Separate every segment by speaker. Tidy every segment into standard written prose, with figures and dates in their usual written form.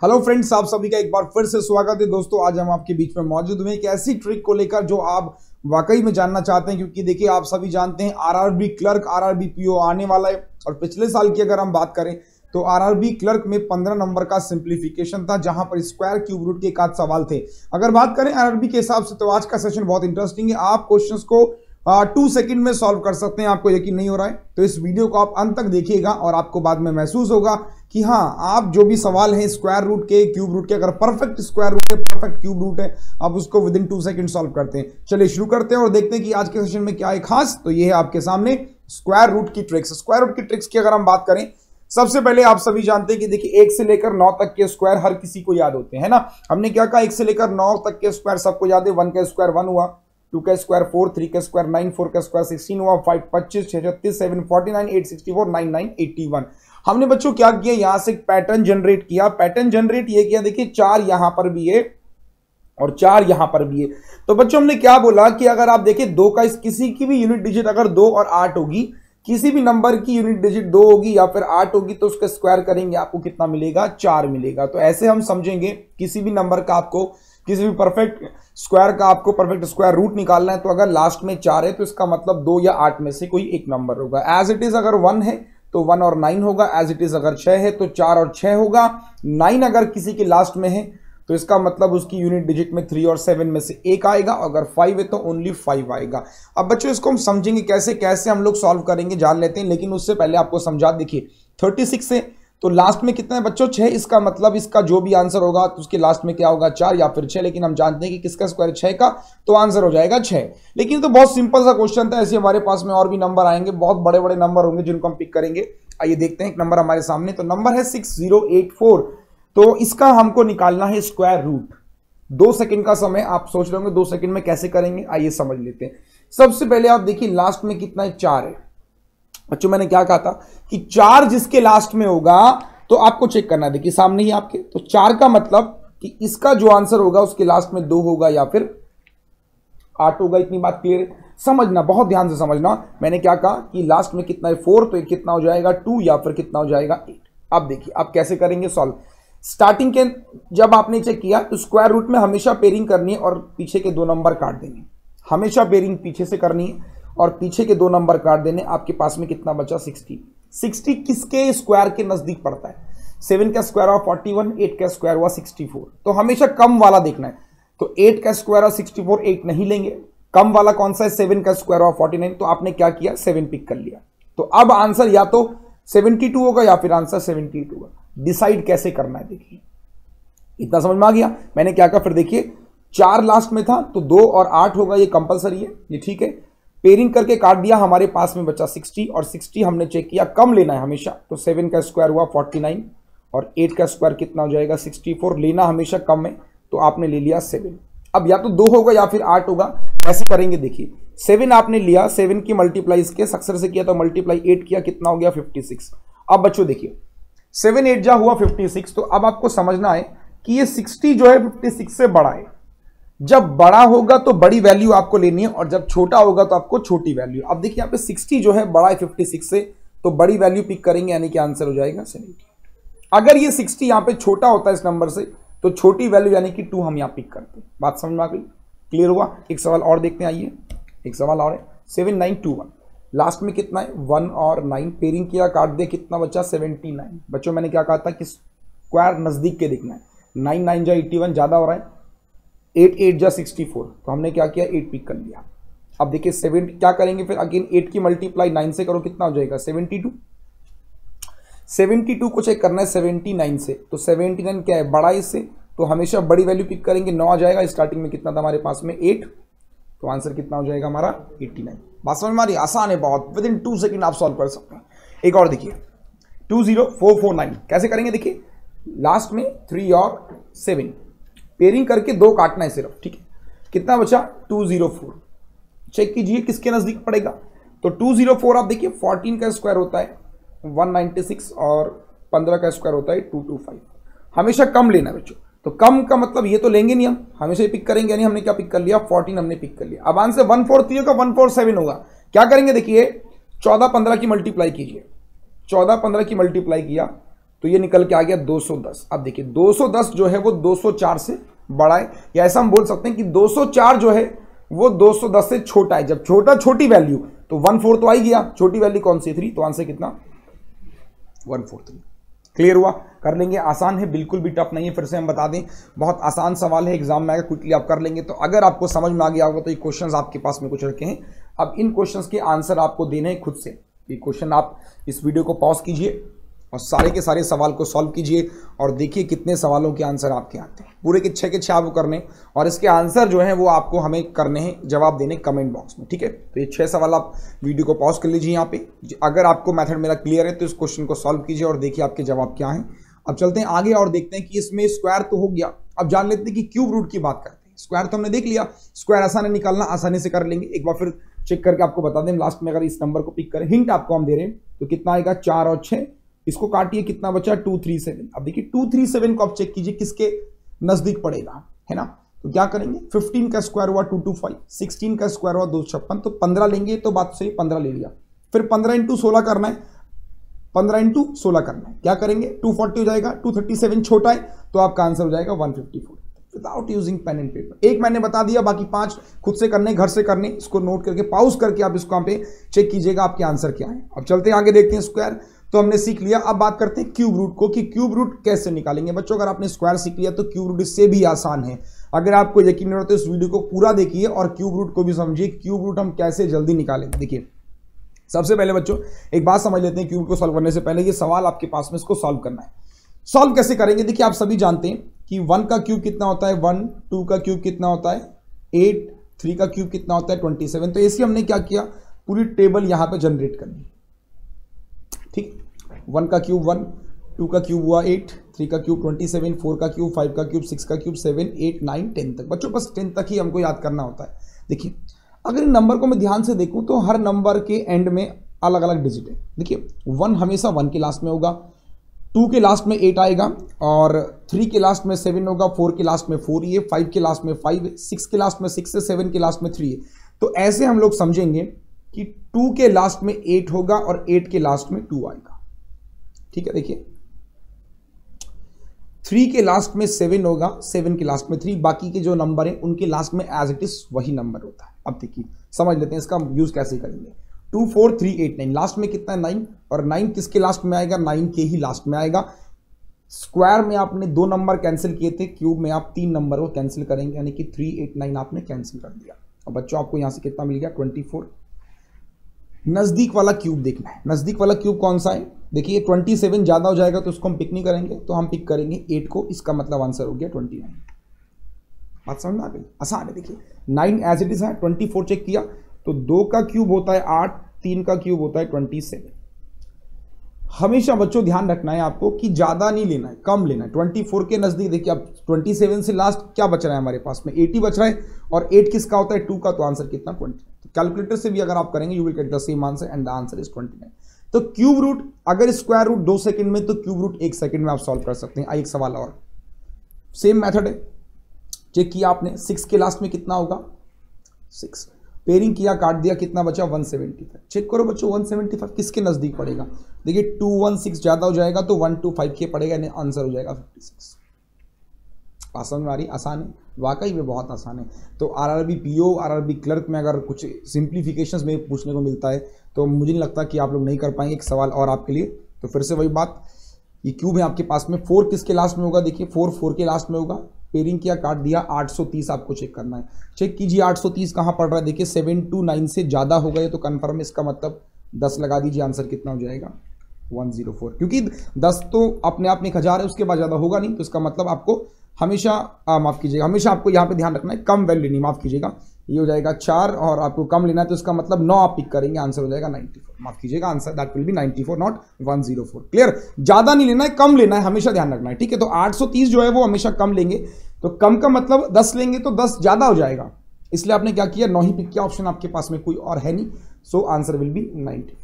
Speaker 1: Hello friends, आप सभी का एक बार फिर से स्वागत है। दोस्तों, आज हम आपके बीच में मौजूद हुए एक ऐसी ट्रिक को लेकर जो आप वाकई में जानना चाहते हैं, क्योंकि देखिए आप सभी जानते हैं आरआरबी क्लर्क, आरआरबी पीओ आने वाला है। और पिछले साल की अगर हम बात करें तो आरआरबी क्लर्क में 15 नंबर का सिंप्लीफिकेशन था, जहां पर स्क्वायर क्यूब रूट के एक आध सवाल थे। अगर बात करें आरआरबी के हिसाब से तो आज का सेशन बहुत इंटरेस्टिंग है। आप क्वेश्चंस को 2 सेकंड में सॉल्व कर सकते हैं। आपको यकीन नहीं हो रहा है तो इस वीडियो को आप अंत तक देखिएगा और आपको बाद में महसूस होगा कि हाँ, आप जो भी सवाल हैं स्क्वायर रूट के, क्यूब रूट के, अगर परफेक्ट स्क्वायर रूट है, परफेक्ट क्यूब रूट है, आप उसको विद इन 2 सेकंड सॉल्व करते हैं। चलिए शुरू करते हैं और देखते हैं कि आज के सेशन में क्या है खास। तो ये है आपके सामने स्क्वायर रूट की ट्रिक्स। स्क्वायर रूट की ट्रिक्स की अगर हम बात करें, सबसे पहले आप सभी जानते हैं कि देखिए 1 से लेकर 9 तक के स्क्वायर हर किसी को याद होते हैं ना। हमने क्या कहा, 1 से लेकर 9 तक के स्क्वायर सबको याद है। 1 का स्क्वायर 1 हुआ, 2 का स्क्वायर 4, 3 का स्क्वायर 9, 4 का स्क्वायर 16 हुआ, 5 25, 6 36, 7 49, 8 64, 9 9 81। हमने बच्चों क्या किया, यहां से एक पैटर्न जनरेट किया। पैटर्न जनरेट ये किया, देखिए 4 यहां पर भी है और 4 यहां पर भी है। तो बच्चों हमने क्या बोला कि अगर आप देखें 2 का किसी की भी यूनिट डिजिट अगर 2 और 8 होगी, किसी भी नंबर की यूनिट डिजिट 2 होगी या फिर 8 होगी, तो उसका स्क्वायर करेंगे आपको कितना मिलेगा, 4 मिलेगा। तो ऐसे हम समझेंगे किसी भी नंबर का आपको, किसी भी परफेक्ट स्क्वायर का आपको परफेक्ट स्क्वायर रूट निकालना है, तो अगर लास्ट में 4 है तो इसका मतलब 2 या 8 में से कोई एक नंबर होगा। एज इट इज अगर 1 है तो 1 और 9 होगा। एज इट इज अगर 6 है तो 4 और 6 होगा। 9 अगर किसी के लास्ट में है तो इसका मतलब उसकी यूनिट डिजिट में 3 और 7 में से एक आएगा। अगर 5 है तो ओनली 5 आएगा। अब बच्चों इसको हम समझेंगे कैसे कैसे हम लोग सॉल्व करेंगे, जान लेते हैं। लेकिन उससे पहले आपको समझा, देखिए 36 है तो लास्ट में कितना है बच्चों, 6। इसका मतलब इसका जो भी आंसर होगा तो उसके लास्ट में क्या होगा, 4 या फिर 6। लेकिन हम जानते हैं कि किसका स्क्वायर 6 का, तो आंसर हो जाएगा 6। लेकिन तो बहुत सिंपल सा क्वेश्चन था। ऐसे हमारे पास में और भी नंबर आएंगे, बहुत बड़े बड़े नंबर होंगे जिनको हम पिक करेंगे। आइए देखते हैं एक नंबर हमारे सामने। तो नंबर है 6084। तो इसका हमको निकालना है स्क्वायर रूट। 2 सेकंड का समय। आप सोच रहे होंगे 2 सेकंड में कैसे करेंगे, आइए समझ लेते हैं। सबसे पहले आप देखिए लास्ट में कितना है, 4 है। बच्चों मैंने क्या कहा था कि 4 जिसके लास्ट में होगा तो आपको चेक करना है। देखिए सामने ही आपके, तो 4 का मतलब कि इसका जो आंसर होगा उसके लास्ट में 2 होगा या फिर 8 होगा। इतनी बात क्लियर है, समझना, बहुत ध्यान से समझना। मैंने क्या कहा कि लास्ट में कितना है 4, तो कितना हो जाएगा 2 या फिर कितना हो जाएगा 8। अब देखिए आप कैसे करेंगे सॉल्व। स्टार्टिंग के जब आपने चेक किया तो स्क्वायर रूट में हमेशा पेयरिंग करनी है और पीछे के 2 नंबर काट देंगे। हमेशा पेयरिंग पीछे से करनी है और पीछे के 2 नंबर काट देने। आपके पास में कितना बचा, 60। 60 किसके स्क्वायर के नजदीक पड़ता है, 7 का स्क्वायर हुआ 41, 8 का स्क्वायर हुआ 64। तो हमेशा कम वाला देखना है। तो 8 का स्क्वायर और 64, 8 नहीं लेंगे। कम वाला कौन सा है, 7 का स्क्वायर हुआ 49। तो आपने क्या किया, 7 पिक कर लिया। तो अब आंसर या तो 72 होगा या फिर आंसर 78 होगा। डिसाइड कैसे करना है, देखिए इतना समझ में आ गया। मैंने क्या कहा, फिर देखिए 4 लास्ट में था तो 2 और 8 होगा, ये कंपलसरी है, ये ठीक है। पेयरिंग करके काट दिया, हमारे पास में बचा 60 और 60 हमने चेक किया कम लेना है हमेशा। तो 7 का स्क्वायर हुआ 49 और 8 का स्क्वायर कितना हो जाएगा 64। लेना हमेशा कम है, तो आपने ले लिया 7। अब या तो 2 होगा या फिर 8 होगा। ऐसे करेंगे, देखिए 7 आपने लिया, 7 की मल्टीप्लाई इसके सक्सेस से किया तो मल्टीप्लाई 8 किया, कितना हो गया 56। अब बच्चों देखिए 7 8 जा हुआ 56। तो अब आपको समझना है कि ये 60 जो है 56 से बड़ा है। जब बड़ा होगा तो बड़ी वैल्यू आपको लेनी है और जब छोटा होगा तो आपको छोटी वैल्यू। अब देखिए यहाँ पे 60 जो है बड़ा है 56 से, तो बड़ी वैल्यू पिक करेंगे, यानी कि आंसर हो जाएगा 70। अगर ये 60 यहाँ पे छोटा होता है इस नंबर से, तो छोटी वैल्यू यानी कि 2 हम यहाँ पिक करते हैं। बात समझ में आ गई, क्लियर हुआ। एक सवाल और देखते हैं, आइए एक सवाल और है 7921। लास्ट में कितना है, 1 और 9। पेयरिंग किया, काट दे, कितना बचा 79। बच्चों मैंने क्या कहा था कि स्क्वायर नजदीक के दिखना है। 9 9 जा 81 ज्यादा हो रहा है, 8 8 जा 64। तो हमने क्या किया, 8 पिक कर लिया। अब देखिए 7 क्या करेंगे, फिर अगेन 8 की मल्टीप्लाई 9 से करो, कितना हो जाएगा 72। 72 को चेक करना है 79 से, तो 79 क्या है, बड़ा इससे, तो हमेशा बड़ी वैल्यू पिक करेंगे। 9 आ जाएगा, स्टार्टिंग में कितना था हमारे पास में 8, तो आंसर कितना हो जाएगा हमारा 89। बात समझ में आ रही, आसान है बहुत, विद इन 2 सेकंड आप सॉल्व कर सकते हैं। एक और देखिए 20449। कैसे करेंगे, देखिए लास्ट में 3 और 7 पेयरिंग करके 2 काटना है सिर्फ, ठीक है। कितना बचा 204। चेक कीजिए किसके नजदीक पड़ेगा। तो 204 आप देखिए 14 का स्क्वायर होता है 196 और 15 का स्क्वायर होता है 225। हमेशा कम लेना है बच्चों। तो कम का मतलब ये तो लेंगे नहीं, हम हमेशा पिक करेंगे। यानी हमने क्या पिक कर लिया, 14 हमने पिक कर लिया। अब आंसर 143 होगा, 147 होगा। क्या करेंगे, देखिए 14 15 की मल्टीप्लाई कीजिए। 14 15 की मल्टीप्लाई किया तो ये निकल के आ गया 210। अब देखिए 210 जो है वो 204 से बड़ा है, या ऐसा हम बोल सकते हैं कि 204 जो है वो 210 से छोटा है। जब छोटी वैल्यू तो 1/4 तो आ ही गया, छोटी वैल्यू कौन सी 3, तो आंसर कितना 1/4। क्लियर हुआ? कर लेंगे, आसान है, बिल्कुल भी टफ नहीं है। फिर से हम बता दें, बहुत आसान सवाल है, एग्जाम में आएगा, क्विकली आप कर लेंगे। तो अगर आपको समझ में आ गया होगा तो ये क्वेश्चंस आपके पास में कुछ रखे हैं, अब इन क्वेश्चंस के आंसर आपको देने हैं खुद से। ये क्वेश्चन आप इस वीडियो को पॉज कीजिए और सारे के सारे सवाल को सॉल्व कीजिए और देखिए कितने सवालों के आंसर आपके आते हैं। पूरे के 6 आपको करने, और इसके आंसर जो है वो आपको हमें करने हैं, जवाब देने कमेंट बॉक्स में, ठीक है। तो ये 6 सवाल आप वीडियो को पॉज कर लीजिए यहाँ पे। अगर आपको मेथड मेरा क्लियर है तो इस क्वेश्चन को सॉल्व कीजिए और देखिए आपके जवाब क्या हैं। अब चलते हैं आगे और देखते हैं कि इसमें स्क्वायर तो हो गया, अब जान लेते हैं कि क्यूब रूट की बात करते हैं। स्क्वायर तो हमने देख लिया, स्क्वायर आसान है निकालना, आसानी से कर लेंगे। एक बार फिर चेक करके आपको बता दें, लास्ट में अगर इस नंबर को पिक करें, हिंट आपको हम दे रहे हैं, तो कितना आएगा 4 और 6, इसको काटिए, कितना बचा 237। अब देखिए 237 को आप चेक कीजिए किसके नजदीक पड़ेगा, है ना। तो क्या करेंगे, 15 का स्क्वायर हुआ 225, 16 का स्क्वायर हुआ 256, तो 15 लेंगे, तो बात सही 15 ले लिया। फिर 15 × 16 करना है, 15 × 16 करना है, क्या करेंगे 240 हो जाएगा, 237 छोटा है तो आपका आंसर हो जाएगा 154 without using pen and paper. एक मैंने बता दिया, बाकी 5 खुद से करने, घर से करने। इसको नोट करके पॉज करके आप इसको यहाँ पे चेक कीजिएगा आपके आंसर क्या है। अब चलते हैं आगे, देखते हैं स्क्वायर तो हमने सीख लिया। अब बात करते हैं क्यूब रूट को, कि क्यूब रूट कैसे निकालेंगे। बच्चों अगर आपने स्क्वायर सीख लिया तो क्यूब रूट इससे भी आसान है। अगर आपको यकीन नहीं होता तो इस वीडियो को पूरा देखिए और क्यूब रूट को भी समझिए, क्यूब रूट हम कैसे जल्दी निकालेंगे। देखिए सबसे पहले बच्चों एक बात समझ लेते हैं, क्यूब को सॉल्व करने से पहले ये सवाल आपके पास में, इसको सॉल्व करना है। सॉल्व कैसे करेंगे, देखिए आप सभी जानते हैं कि 1 का क्यूब कितना होता है 1, 2 का क्यूब कितना होता है 8, 3 का क्यूब कितना होता है 27। तो ऐसे हमने क्या किया, पूरी टेबल यहां पे जनरेट करनी, ठीक। 1 का क्यूब 1, 2 का क्यूब हुआ 8, 3 का क्यूब 27, 4 का क्यूब 5 का क्यूब 6 का क्यूब 7, 8, 9, 10 तक। बच्चों बस 10 तक ही हमको याद करना होता है। देखिए अगर इन नंबर को मैं ध्यान से देखूं तो हर नंबर के एंड में अलग अलग डिजिट है। देखिए 1 हमेशा 1 के लास्ट में होगा, 2 के लास्ट में 8 आएगा, और 3 के लास्ट में 7 होगा, 4 के लास्ट में 4 है, 5 के लास्ट में 5 है, 6 के लास्ट में 6 है, 7 के लास्ट में 3 है। तो ऐसे हम लोग समझेंगे कि 2 के लास्ट में 8 होगा और 8 के लास्ट में 2 आएगा, ठीक है। देखिए 3 के लास्ट में 7 होगा, 7 के लास्ट में 3, बाकी के जो नंबर है उनके लास्ट में एज इट इज वही नंबर होता है। अब देखिए समझ लेते हैं इसका यूज कैसे करेंगे। 2, 4, 3, 8, 9, लास्ट में कितना है 9, और 9 किसके लास्ट में आएगा 9 के ही लास्ट में आएगा। स्क्वायर में आपने 2 नंबर कैंसिल किए थे, क्यूब में आप 3 नंबर को कैंसिल करेंगे, यानी कि 3, 8, 9 आपने कैंसिल कर दिया। और बच्चों आपको यहां से कितना मिल गया 24। नजदीक वाला क्यूब देखना है, नजदीक वाला क्यूब कौन सा है। देखिए 27 ज्यादा हो जाएगा तो उसको हम पिक नहीं करेंगे, तो हम पिक करेंगे 8 को, इसका मतलब आंसर हो गया 29। बात समझ में आ गई, आसान है। देखिए 9 एज इट इज है, 24 चेक किया तो 2 का क्यूब होता है 8, 3 का क्यूब होता है 27। हमेशा बच्चों ध्यान रखना है आपको कि ज्यादा नहीं लेना है, कम लेना है। 24 के नजदीक देखिए अब 27 से लास्ट क्या बच रहा है हमारे पास में 80 बच रहा है, और 8 किसका होता है 2 का, तो आंसर कितना 20। तो कैलकुलेटर से भी अगर आप करेंगे you will get the same answer and the answer is 29। तो क्यूब रूट अगर स्क्वायर रूट 2 सेकंड में, तो क्यूब रूट 1 सेकंड में आप सॉल्व कर सकते हैं। एक सवाल और सेम मेथड है, चेक किया आपने 6 के लास्ट में कितना होगा 6, पेयरिंग किया काट दिया, कितना बचा 175। चेक करो बच्चों 175 किसके नजदीक पड़ेगा। देखिए 216 ज्यादा हो जाएगा तो 125 के पड़ेगा, यानी आंसर हो जाएगा 56। आसान में आ रही, आसान है, वाकई में बहुत आसान है। तो आरआरबी पीओ, आरआरबी क्लर्क में अगर कुछ सिंप्लीफिकेशंस में पूछने को मिलता है तो मुझे नहीं लगता कि आप लोग नहीं कर पाएंगे। एक सवाल और आपके लिए, तो फिर से वही बात, ये क्यूब है आपके पास में, 4 किसके लास्ट में होगा, देखिए 4 के लास्ट में होगा, पेयरिंग किया काट दिया, 830 आपको चेक करना है। चेक कीजिए 830 कहाँ पड़ रहा है, देखिए 729 से ज़्यादा हो गए तो कन्फर्म, इसका मतलब 10 लगा दीजिए, आंसर कितना हो जाएगा 104। क्योंकि 10 तो अपने आप में 1000 है, उसके बाद ज़्यादा होगा नहीं, तो इसका मतलब आपको हमेशा माफ़ कीजिएगा, हमेशा आपको यहाँ पे ध्यान रखना है, कम वैल्यू नहीं, माफ़ कीजिएगा, ये हो जाएगा 4 और आपको कम लेना है तो इसका मतलब 9 आप पिक करेंगे, आंसर हो जाएगा 94। माफ़ कीजिएगा, answer that will be 94 not 104। Clear, ज़्यादा नहीं लेना है, कम लेना है, हमेशा ध्यान रखना है, ठीक है। तो 830 जो है वो हमेशा कम लेंगे, तो कम का मतलब 10 लेंगे तो 10 ज़्यादा हो जाएगा, इसलिए आपने क्या किया 9 ही पिक किया, ऑप्शन आपके पास में कोई और है नहीं, सो आंसर विल बी 94।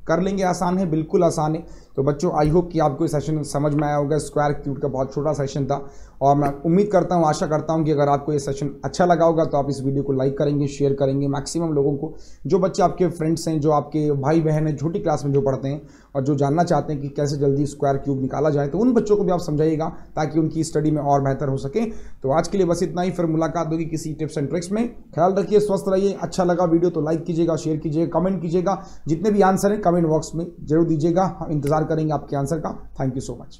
Speaker 1: कर लेंगे, आसान है, बिल्कुल आसान है। तो तो बच्चों आई होप कि आपको ये सेशन समझ में आया होगा। स्क्वायर क्यूब का बहुत छोटा सेशन था और मैं उम्मीद करता हूँ, आशा करता हूँ कि अगर आपको ये सेशन अच्छा लगा होगा तो आप इस वीडियो को लाइक करेंगे, शेयर करेंगे मैक्सिमम लोगों को। जो बच्चे आपके फ्रेंड्स हैं, जो आपके भाई बहन हैं छोटी क्लास में जो पढ़ते हैं और जो जानना चाहते हैं कि कैसे जल्दी स्क्वायर क्यूब निकाला जाए, तो उन बच्चों को भी आप समझाइएगा ताकि उनकी स्टडी में और बेहतर हो सके। तो आज के लिए बस इतना ही, फिर मुलाकात होगी किसी टिप्स एंड ट्रिक्स में। ख्याल रखिए, स्वस्थ रहिए। अच्छा लगा वीडियो तो लाइक कीजिएगा, शेयर कीजिएगा, कमेंट कीजिएगा। जितने भी आंसर हैं कमेंट बॉक्स में जरूर दीजिएगा, हम इंतजार करेंगे आपके आंसर का। Thank you so much.